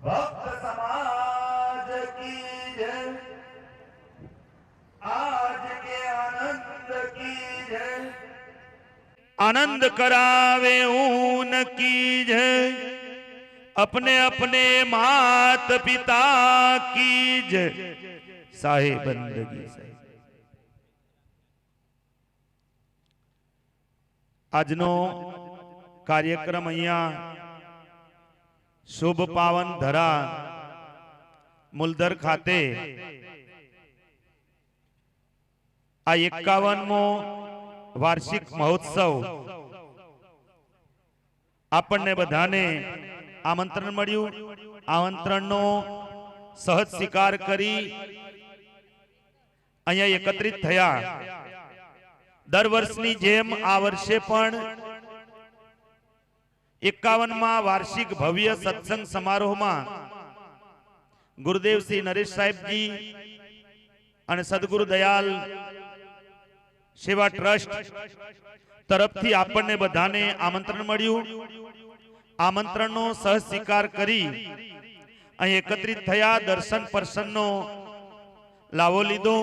भक्त समाज की जय, आज के आनंद की जय, आनंद करावे ऊन की जय, अपने अपने मात पिता की जय, साहेब बंदगी से। આજનો કાર્યક્રમ અહીંયા શુભ પાવન ધરા મુલદર ખાતે આ 51મો વાર્ષિક મહોત્સવ આપણને બધાને આમંત્રણ મળ્યું. આમંત્રણનો સહજ સ્વીકાર કરી અહીંયા એકત્રિત થયા. દર વર્ષની જેમ આ વર્ષે પણ 51મા વાર્ષિક ભવ્ય સત્સંગ સમારોહમાં ગુરુદેવ શ્રી નરેશ સાહેબજી અને સદગુરુ દયાલ સેવા ટ્રસ્ટ તરફથી આપણને બધાને આમંત્રણ મળ્યું. આમંત્રણનો સહ સ્વીકાર કરી અહીં એકત્રિત થયા. દર્શન પરસનનો લાવો લીધો.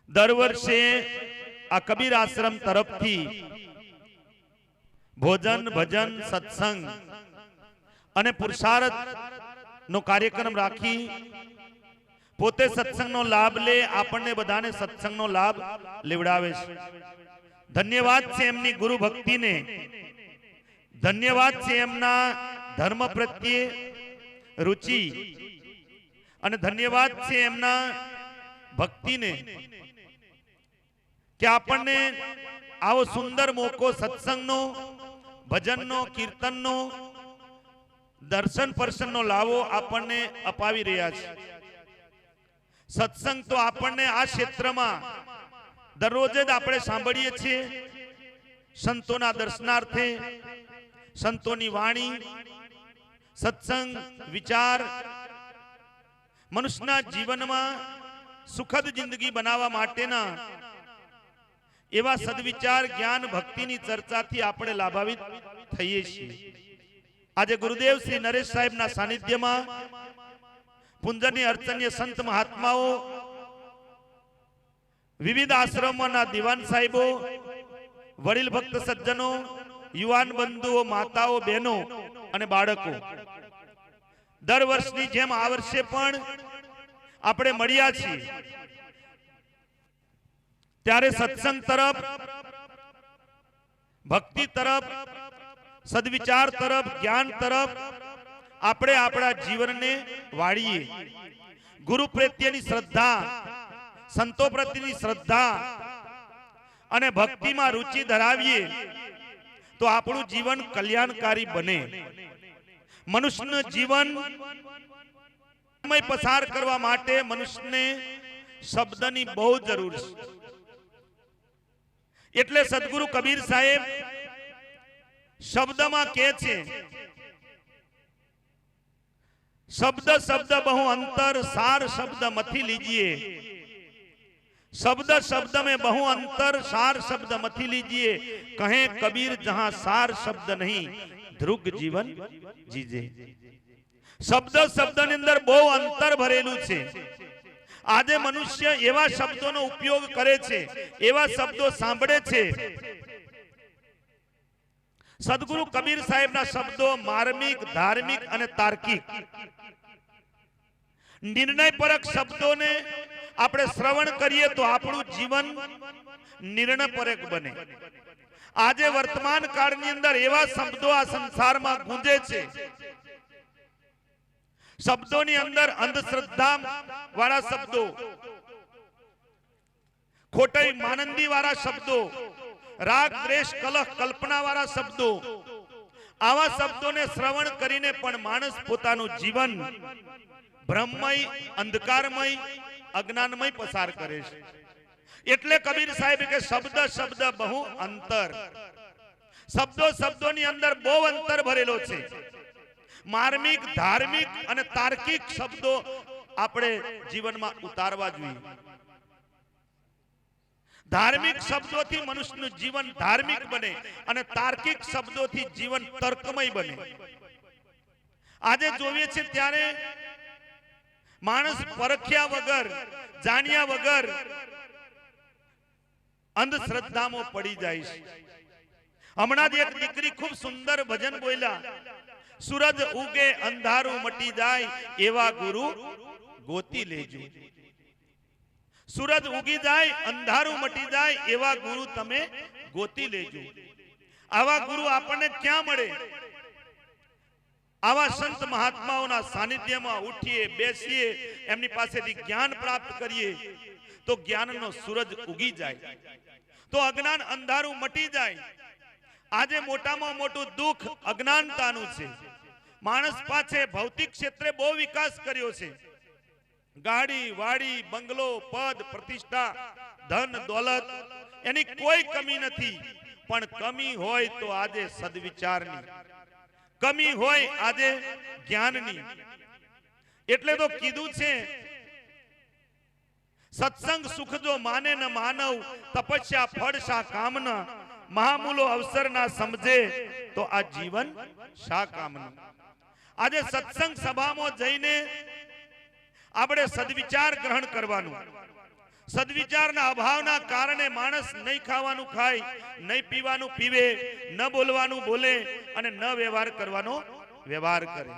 દર વર્ષે આ કબીર આશ્રમ તરફથી ભોજન ભજન સત્સંગ અને પુરુષાર્થ નો કાર્યક્રમ રાખી પોતે સત્સંગનો લાભ લે, આપણને બધાને સત્સંગનો લાભ લેવડાવે છે. ધન્યવાદ છે એમની ગુરુ ભક્તિને, ધન્યવાદ છે એમના ધર્મ પ્રત્યે રુચિ, અને ધન્યવાદ છે એમના ભક્તિને કે આપણને આવો સુંદર મોકો સત્સંગનો, ભજનનો, કીર્તનનો, દર્શન પરસનનો લાવો આપણને અપાવી રહ્યા છે. સત્સંગ તો આપણને આ ક્ષેત્રમાં દરરોજ જ આપણે સાંભળીએ છીએ. સંતોના દર્શનાર્થે, સંતોની વાણી, સત્સંગ, વિચાર મનુષ્યના જીવનમાં સુખદ જિંદગી બનાવવા માટેના એવા સદવિચાર, જ્ઞાન, ભક્તિની ચર્ચાથી આપણે લાભાન્વિત થઈએ છીએ. આજે ગુરુદેવ શ્રી નરેશ સાહેબના સાનિધ્યમાં પુંજની અર્ચનીય સંત મહાત્માઓ, વિવિધ આશ્રમોના દિવાન સાહેબો, વડીલ ભક્ત સજ્જનો, યુવાન બંધુઓ, માતાઓ, બહેનો અને બાળકો દર વર્ષની જેમ આ વર્ષે પણ આપણે મળ્યા છીએ. ત્યારે સત્સંગ તરફ, ભક્તિ તરફ, સદવિચાર તરફ, જ્ઞાન તરફ આપણે આપણા જીવનને વાળીએ. ગુરુ પ્રત્યેની શ્રદ્ધા, સંતો પ્રત્યેની શ્રદ્ધા અને ભક્તિમાં રુચિ ધરાવીએ તો આપણું જીવન કલ્યાણકારી બને. મનુષ્યનું જીવન પસાર કરવા માટે મનુષ્યને શબ્દની બહુ જરૂર છે. એટલે સદગુરુ કબીર સાહેબ શબ્દમાં કહે છે, શબ્દ શબ્દ બહુ અંતર, સાર શબ્દ મથી લીજીએ. शब्द शब्द में बहु अंतर, सार शब्द मथी लीजिए. कहे कबीर जहां सार शब्द नहीं, ध्रुग जीवन जीजे. शब्द शब्द ની અંદર બહુ અંતર ભરેલું છે. આજે મનુષ્ય એવા શબ્દોનો ઉપયોગ કરે છે, એવા શબ્દો સાંભળે છે. સદગુરુ કબીર સાહેબના શબ્દો માર્મિક, ધાર્મિક અને તાર્કિક, નિર્ણયપરક શબ્દોને આપણે શ્રવણ કરીએ તો આપણું જીવન નિર્ણયપરક બને. આજે વર્તમાન કાળની અંદર એવા શબ્દો આ સંસારમાં ગુંજે છે. શબ્દોની અંદર અંધશ્રદ્ધા વાળા શબ્દો, ખોટી માનંદી વાળા શબ્દો, રાગ દ્વેષ કલહ કલ્પના વાળા શબ્દો, આવા શબ્દોને શ્રવણ કરીને પણ માણસ પોતાનું જીવન ભ્રમમય, અંધકારમય, અજ્ઞાનમય પસાર કરે છે. એટલે કબીર સાહેબ કે શબ્દ શબ્દ બહુ અંતર. શબ્દો શબ્દોની અંદર બહુ અંતર ભરેલો છે. માર્મિક, ધાર્મિક અને તાર્કિક શબ્દો આપણે જીવનમાં ઉતારવા જોઈએ. ધાર્મિક શબ્દોથી મનુષ્યનું જીવન ધાર્મિક બને અને તાર્કિક શબ્દોથી જીવન તર્કમય બને. આજે જોઈએ છે ત્યારે માણસ પરખ્યા વગર, જાણ્યા વગર અંધશ્રદ્ધામાં પડી જાય છે. હમણાં જ એક દીકરી ખૂબ સુંદર ભજન બોલ્યા, સૂરજ ઉગે અંધારું મટી જાય એવા ગુરુ ગોતી લેજો. સૂરજ ઉગી જાય અંધારું મટી જાય એવા ગુરુ તમે ગોતી લેજો. આવા ગુરુ આપણને ક્યાં મળે? આવા સંત મહાત્માઓના સાનિધ્યમાં ઉઠીએ, બેસીએ, એમની પાસેથી જ્ઞાન પ્રાપ્ત કરીએ તો જ્ઞાનનો સૂરજ ઉગી જાય, તો અજ્ઞાન અંધારું મટી જાય. આજે મોટામાં મોટું દુઃખ અજ્ઞાનતાનું છે. માણસ પાસે ભૌતિક ક્ષેત્રે બહુ વિકાસ કર્યો છે. ગાડી, વાડી, બંગલો, પદ, પ્રતિષ્ઠા, ધન, દોલત એની કોઈ કમી નથી. પણ કમી હોય તો આજે સદવિચારની, કમી હોય આજે જ્ઞાનની. એટલે તો કીધું છે, સત્સંગ સુખ જો માને ન માનવ, તપસ્યા ફળ શા કામના, મહામૂલો અવસર ના સમજે તો આ જીવન શા કામનું. આજે સત્સંગ સભામાં જઈને આપણે સદવિચાર ગ્રહણ કરવાનું. સદવિચારના અભાવના કારણે માણસ નહીં ખાવાનું ખાય, નહીં પીવાનું પીવે, ન બોલવાનું બોલે અને ન વ્યવહાર કરવાનો વ્યવહાર કરે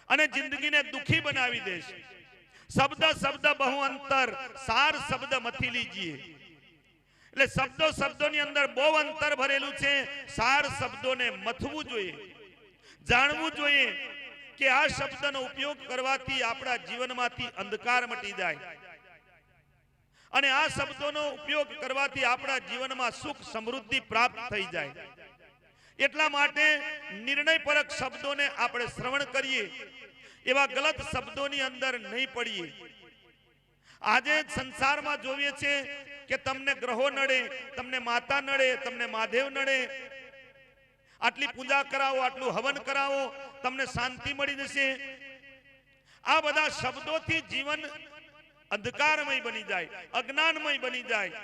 અને જિંદગીને દુખી બનાવી દે છે. શબ્દ શબ્દ બહુ અંતર, સાર શબ્દ મથી લીજીએ. એટલે શબ્દો શબ્દોની અંદર બહુ અંતર ભરેલું છે. સાર શબ્દોને મથવું જોઈએ, જાણવું જોઈએ કે આ શબ્દનો ઉપયોગ કરવાથી આપણા જીવનમાંથી અંધકાર મટી જાય અને આ શબ્દોનો ઉપયોગ કરવાથી આપણા જીવનમાં સુખ સમૃદ્ધિ પ્રાપ્ત થઈ જાય. એટલા માટે નિર્ણયપરક શબ્દોને આપણે શ્રવણ કરીએ, એવા ગલત શબ્દોની અંદર નહીં પડીએ. આજે સંસારમાં જોઈએ છે કે તમને ગ્રહો નડે, તમને માતા નડે, તમને મહાદેવ નડે, આટલી પૂજા કરાવો, આટલું હવન કરાવો, તમને શાંતિ મળી જશે. આ બધા શબ્દોથી જીવન અંધકારમય બની જાય, અજ્ઞાનમય બની જાય.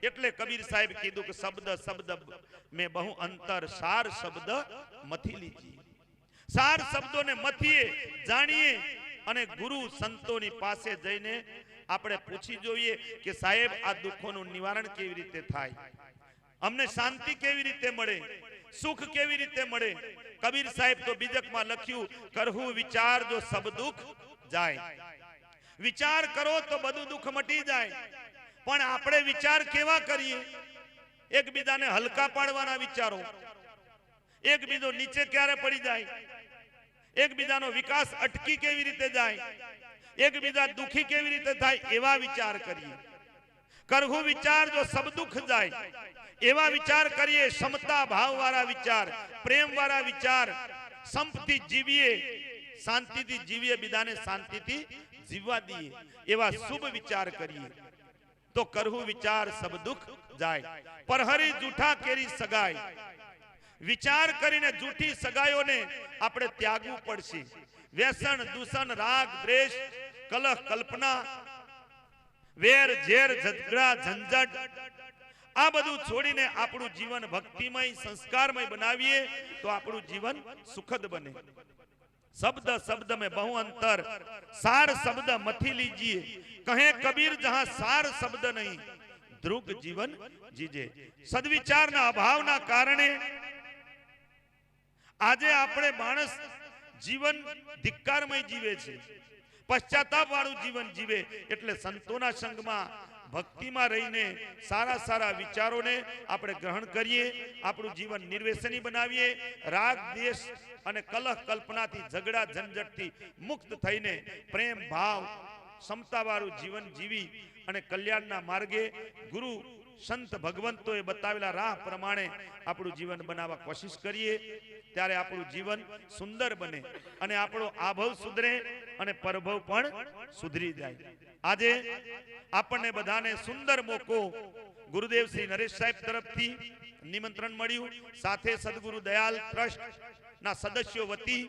એટલે કબીર સાહેબ કીધું કે શબ્દ શબ્દ મેં બહુ અંતર, સાર શબ્દ મથી લીજીએ. સાર શબ્દોને મથીએ, જાણીએ અને ગુરુ સંતોની પાસે જઈને આપણે પૂછી જોઈએ કે સાહેબ આ દુઃખોનું નિવારણ કેવી રીતે થાય, અમને શાંતિ કેવી રીતે મળે, સુખ કેવી રીતે મળે. કબીર સાહેબ તો બીજકમાં લખ્યું, કરહું વિચાર જો સબ દુઃખ જાય. વિચાર કરો તો બધું દુઃખ મટી જાય. પણ આપણે વિચાર કેવા કરીએ? એકબીજાને હલકા પાડવાના વિચારો, એકબીજો નીચે ક્યારે પડી જાય, એકબીજાનો વિકાસ અટકી કેવી રીતે જાય, એકબીજા દુખી કેવી રીતે થાય, એવા વિચાર કરીએ. કરહું વિચાર જો સબ દુઃખ જાય, એવા વિચાર કરીએ. સમતા ભાવ વાળા વિચાર, પ્રેમ વાળા વિચાર, સંપથી જીવીએ, શાંતિથી જીવીએ, બીજાને શાંતિથી જીવવા દઈએ, એવા શુભ વિચાર કરીએ તો કરહું વિચાર સબ દુઃખ જાય. પરહરી જૂઠા કેરી સગાઈ. વિચાર કરીને જૂઠી સગાઈઓને આપણે ત્યાગવું પડશે. વ્યસન, દૂષણ, રાગ, દ્વેષ, કલહ, કલ્પના, વેર, ઝેર, ઝઘડા, ઝંઝટ, આ બધું છોડીને આપણું જીવન ભક્તિમય, સંસ્કારમય બનાવીએ તો આપણું જીવન સુખદ બને. શબ્દ શબ્દ में बहु अंतर, सार शब्द मथी लीजिए. कहे कबीर जहां सार शब्द नहीं, ध्रुव जीवन जीजे. सद्विचाરના અભાવના કારણે આજે આપણે માણસ જીવન ધિક્કારમય જીવે છે, પશ્ચાતાપ વાળું જીવન જીવે. એટલે સંતોના સંગમાં, ભક્તિમાં રહીને સારા સારા વિચારોને આપણે ગ્રહણ કરીએ, આપણું જીવન નિર્વ્યસની બનાવીએ. રાગ, દ્વેષ અને કલહ કલ્પનાથી, ઝઘડા ઝંઝટથી મુક્ત થઈને પ્રેમ ભાવ, સમતા વાળું જીવન જીવી અને કલ્યાણના માર્ગે ગુરુ સંત ભગવંતોએ બતાવેલા રાહ પ્રમાણે આપણું જીવન બનાવવા કોશિશ કરીએ. ત્યારે આપણું જીવન સુંદર બને અને આપણો આભવ સુધરે અને પરભવ પણ સુધરી જાય. આજે આપણને બધાને સુંદર મોકો ગુરુદેવ શ્રી નરેશ સાહેબ તરફથી નિમંત્રણ મળ્યું. સાથે સદગુરુ દયાલ ટ્રસ્ટ ના સદસ્યો વતી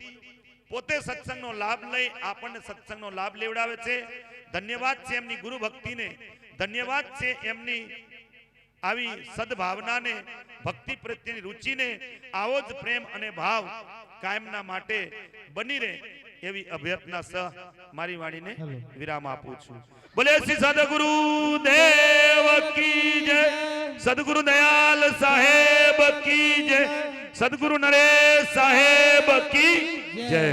પોતે સત્સંગનો લાભ લઈ આપણને સત્સંગનો લાભ લેવડાવે છે. ધન્યવાદ છે એમની ગુરુ ભક્તિને, ધન્યવાદ છે એમની આવી સદભાવનાને, ભક્તિ પ્રત્યેની રુચિને. આવો જ પ્રેમ અને ભાવ કાયમના માટે બની રહે એવી અભ્યર્થના સહ મારી વાણીને વિરામ આપું છું. બોલે શ્રી સદગુરુ દેવ કી જય, સદગુરુ દયાલ સાહેબ કી જય, સદગુરુ નરેશ સાહેબ કી જય.